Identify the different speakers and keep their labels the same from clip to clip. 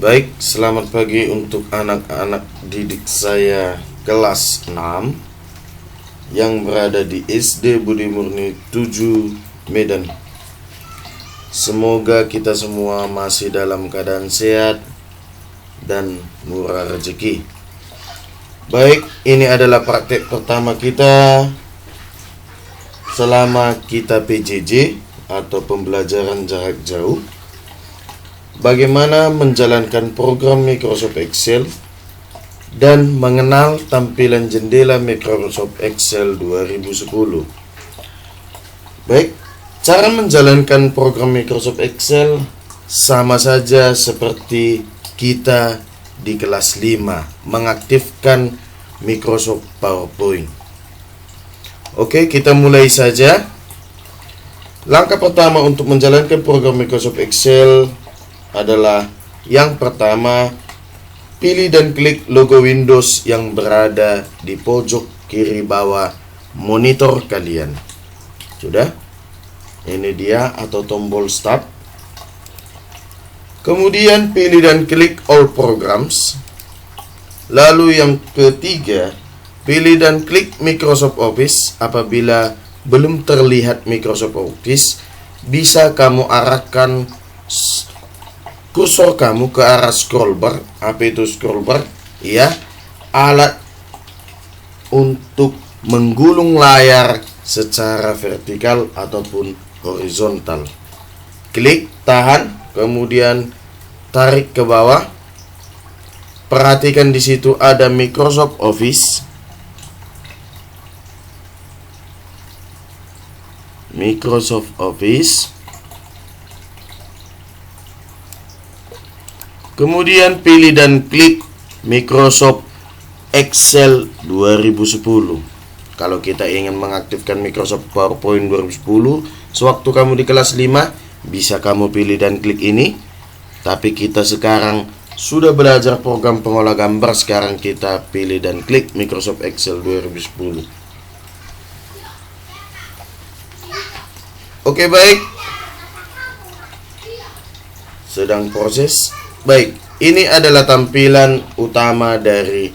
Speaker 1: Baik, selamat pagi untuk anak-anak didik saya kelas 6 yang berada di SD Budi Murni 7 Medan. Semoga kita semua masih dalam keadaan sehat dan murah rezeki. Baik, ini adalah praktek pertama kita selama kita PJJ atau pembelajaran jarak jauh. Bagaimana menjalankan program Microsoft Excel dan mengenal tampilan jendela Microsoft Excel 2010. Baik, cara menjalankan program Microsoft Excel sama saja seperti kita di kelas 5 mengaktifkan Microsoft PowerPoint. Oke, kita mulai saja. Langkah pertama untuk menjalankan program Microsoft Excel adalah yang pertama, pilih dan klik logo Windows yang berada di pojok kiri bawah monitor kalian. Sudah? Ini dia atau tombol Start. Kemudian pilih dan klik All Programs. Lalu yang ketiga, pilih dan klik Microsoft Office. Apabila belum terlihat Microsoft Office, bisa kamu arahkan kursor kamu ke arah scroll bar. Apa itu scroll bar? Ya, alat untuk menggulung layar secara vertikal ataupun horizontal. Klik, tahan, kemudian tarik ke bawah. Perhatikan di situ ada Microsoft Office. Microsoft Office. Kemudian pilih dan klik Microsoft Excel 2010. Kalau kita ingin mengaktifkan Microsoft PowerPoint 2010, sewaktu kamu di kelas 5, bisa kamu pilih dan klik ini. Tapi kita sekarang sudah belajar program pengolah gambar, sekarang kita pilih dan klik Microsoft Excel 2010. Oke, baik. Sedang proses. Baik, ini adalah tampilan utama dari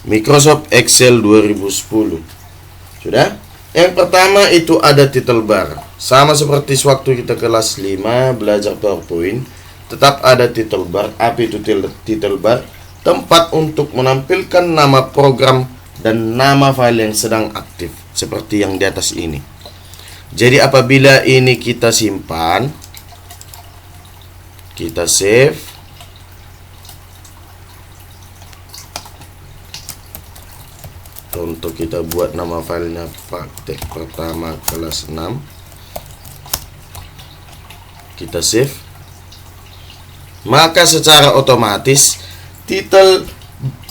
Speaker 1: Microsoft Excel 2010. Sudah? Yang pertama itu ada title bar. Sama seperti sewaktu kita kelas 5 belajar PowerPoint, tetap ada title bar. Apa itu title bar? Tempat untuk menampilkan nama program dan nama file yang sedang aktif, seperti yang di atas ini. Jadi apabila ini kita simpan, kita save, untuk kita buat nama filenya praktek pertama kelas 6, kita save, maka secara otomatis title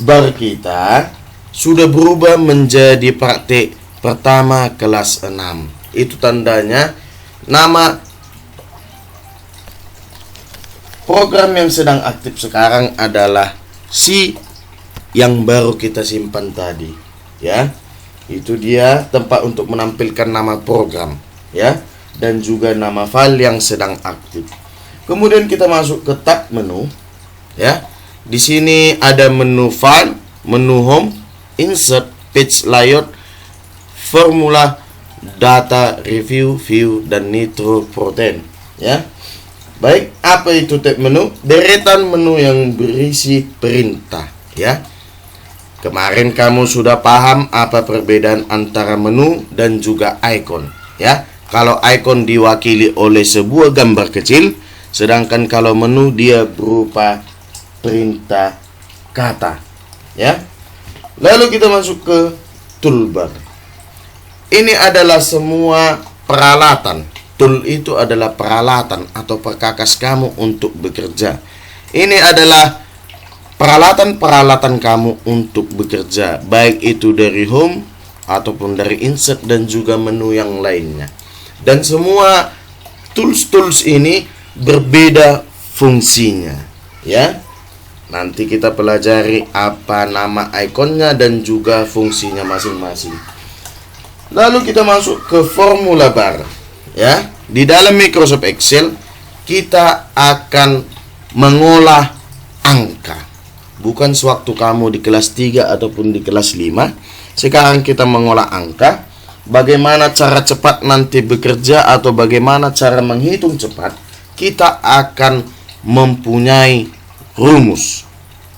Speaker 1: bar kita sudah berubah menjadi praktek pertama kelas 6. Itu tandanya nama program yang sedang aktif sekarang adalah si yang baru kita simpan tadi. Ya, itu dia tempat untuk menampilkan nama program, ya, dan juga nama file yang sedang aktif. Kemudian kita masuk ke tab menu, ya. Di sini ada menu file, menu home, insert, page layout, formula, data, review, view, dan nitro protein, ya. Baik, apa itu tab menu? Deretan menu yang berisi perintah, ya. Kemarin kamu sudah paham apa perbedaan antara menu dan juga icon, ya. Kalau icon diwakili oleh sebuah gambar kecil, sedangkan kalau menu dia berupa perintah kata, ya. Lalu kita masuk ke toolbar. Ini adalah semua peralatan. Tool itu adalah peralatan atau perkakas kamu untuk bekerja. Ini adalah peralatan-peralatan kamu untuk bekerja, baik itu dari home ataupun dari insert dan juga menu yang lainnya. Dan semua tools-tools ini berbeda fungsinya, ya. Nanti kita pelajari apa nama ikonnya dan juga fungsinya masing-masing. Lalu kita masuk ke formula bar, ya. Di dalam Microsoft Excel kita akan mengolah angka. Bukan sewaktu kamu di kelas 3 ataupun di kelas 5. Sekarang kita mengolah angka. Bagaimana cara cepat nanti bekerja atau bagaimana cara menghitung cepat, kita akan mempunyai rumus.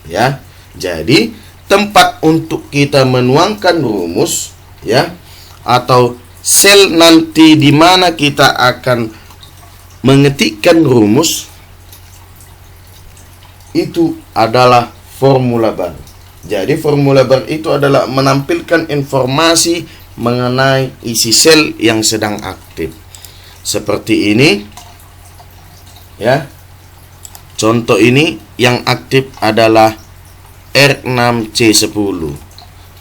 Speaker 1: Ya. Jadi, tempat untuk kita menuangkan rumus, ya, atau sel nanti di mana kita akan mengetikkan rumus, itu adalah formula bar. Jadi formula bar itu adalah menampilkan informasi mengenai isi sel yang sedang aktif. Seperti ini, ya. Contoh ini yang aktif adalah R6C10.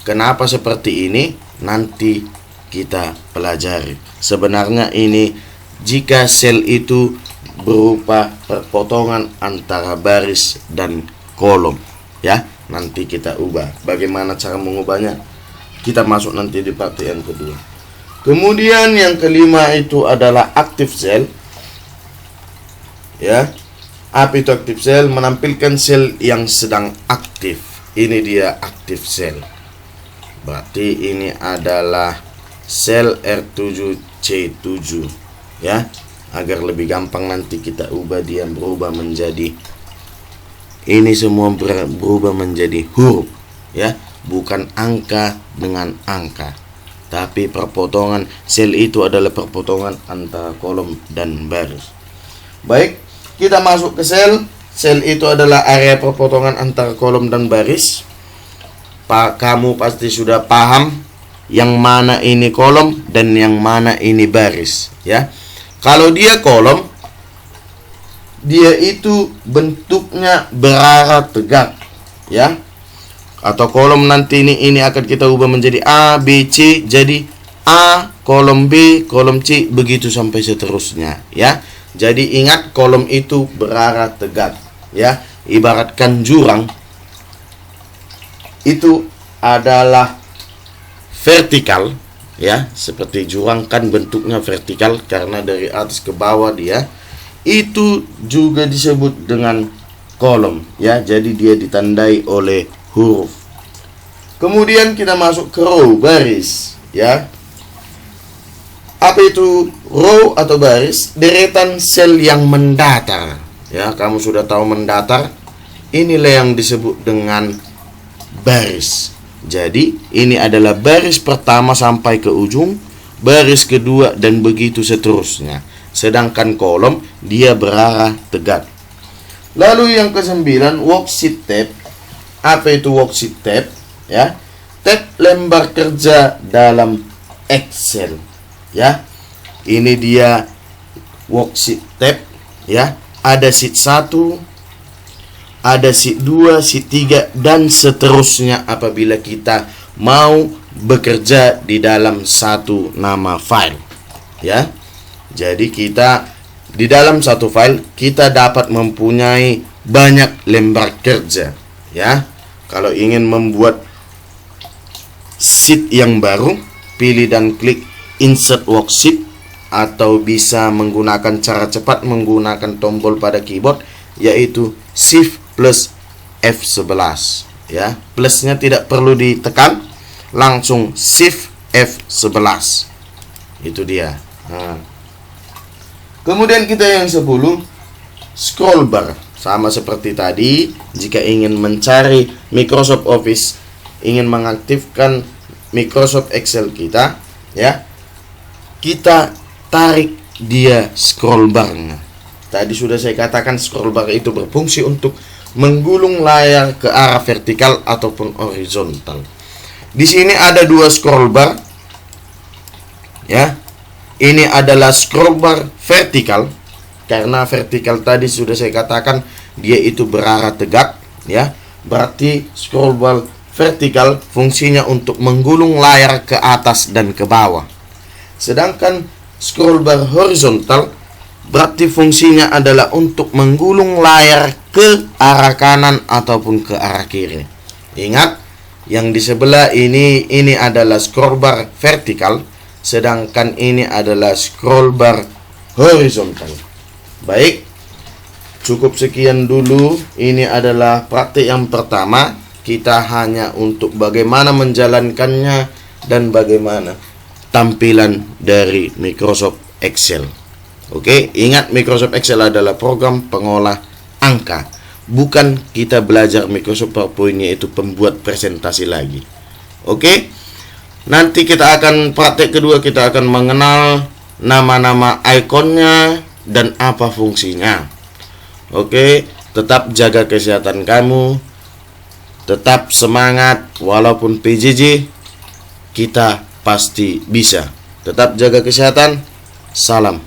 Speaker 1: Kenapa seperti ini? Nanti kita pelajari. Sebenarnya ini jika sel itu berupa perpotongan antara baris dan kolom, ya. Nanti kita ubah. Bagaimana cara mengubahnya? Kita masuk nanti di part yang kedua. Kemudian yang kelima itu adalah active cell. Ya. Apa itu active cell? Menampilkan sel yang sedang aktif. Ini dia active cell. Berarti ini adalah sel R7C7, ya. Agar lebih gampang nanti kita ubah, dia berubah menjadi, ini semua berubah menjadi huruf, ya. Bukan angka dengan angka, tapi perpotongan. Sel itu adalah perpotongan antara kolom dan baris. Baik, kita masuk ke sel. Sel itu adalah area perpotongan antara kolom dan baris. Kamu pasti sudah paham yang mana ini kolom dan yang mana ini baris, ya. Kalau dia kolom, dia itu bentuknya berarah tegak, ya. Atau kolom nanti ini akan kita ubah menjadi A, B, C. Jadi A, kolom B, kolom C, begitu sampai seterusnya, ya. Jadi ingat, kolom itu berarah tegak, ya. Ibaratkan jurang itu adalah vertikal, ya. Seperti jurang kan bentuknya vertikal karena dari atas ke bawah dia. Itu juga disebut dengan kolom, ya. Jadi dia ditandai oleh huruf. Kemudian kita masuk ke row, baris, ya. Apa itu row atau baris? Deretan sel yang mendatar, ya. Kamu sudah tahu mendatar. Inilah yang disebut dengan baris. Jadi ini adalah baris pertama sampai ke ujung, baris kedua, dan begitu seterusnya. Sedangkan kolom dia berarah tegak. Lalu yang ke-9, worksheet tab. Apa itu worksheet tab? Ya, tab lembar kerja dalam Excel, ya. Ini dia worksheet tab, ya. Ada sheet 1, ada sheet 2, sheet 3, dan seterusnya apabila kita mau bekerja di dalam satu nama file, ya. Jadi kita di dalam satu file kita dapat mempunyai banyak lembar kerja, ya. Kalau ingin membuat sheet yang baru, pilih dan klik insert worksheet, atau bisa menggunakan cara cepat menggunakan tombol pada keyboard, yaitu Shift plus F11, ya. Plusnya tidak perlu ditekan, langsung Shift F11. Itu dia. Nah. Kemudian kita yang 10, scroll bar. Sama seperti tadi, jika ingin mencari Microsoft Office, ingin mengaktifkan Microsoft Excel kita, ya, kita tarik dia scroll bar-nya. Tadi sudah saya katakan scroll bar itu berfungsi untuk menggulung layar ke arah vertikal ataupun horizontal. Di sini ada dua scroll bar, ya. Ini adalah scroll bar vertikal. Karena vertikal tadi sudah saya katakan dia itu berarah tegak, ya. Berarti scroll bar vertikal fungsinya untuk menggulung layar ke atas dan ke bawah. Sedangkan scroll bar horizontal berarti fungsinya adalah untuk menggulung layar ke arah kanan ataupun ke arah kiri. Ingat, yang di sebelah ini adalah scroll bar vertikal, sedangkan ini adalah scroll bar horizontal. Baik, cukup sekian dulu. Ini adalah praktik yang pertama. Kita hanya untuk bagaimana menjalankannya dan bagaimana tampilan dari Microsoft Excel. Oke, ingat Microsoft Excel adalah program pengolah angka. Bukan kita belajar Microsoft PowerPoint yaitu pembuat presentasi lagi. Oke. Nanti kita akan praktek kedua, kita akan mengenal nama-nama ikonnya dan apa fungsinya. Oke, tetap jaga kesehatan kamu. Tetap semangat walaupun PJJ, kita pasti bisa. Tetap jaga kesehatan. Salam.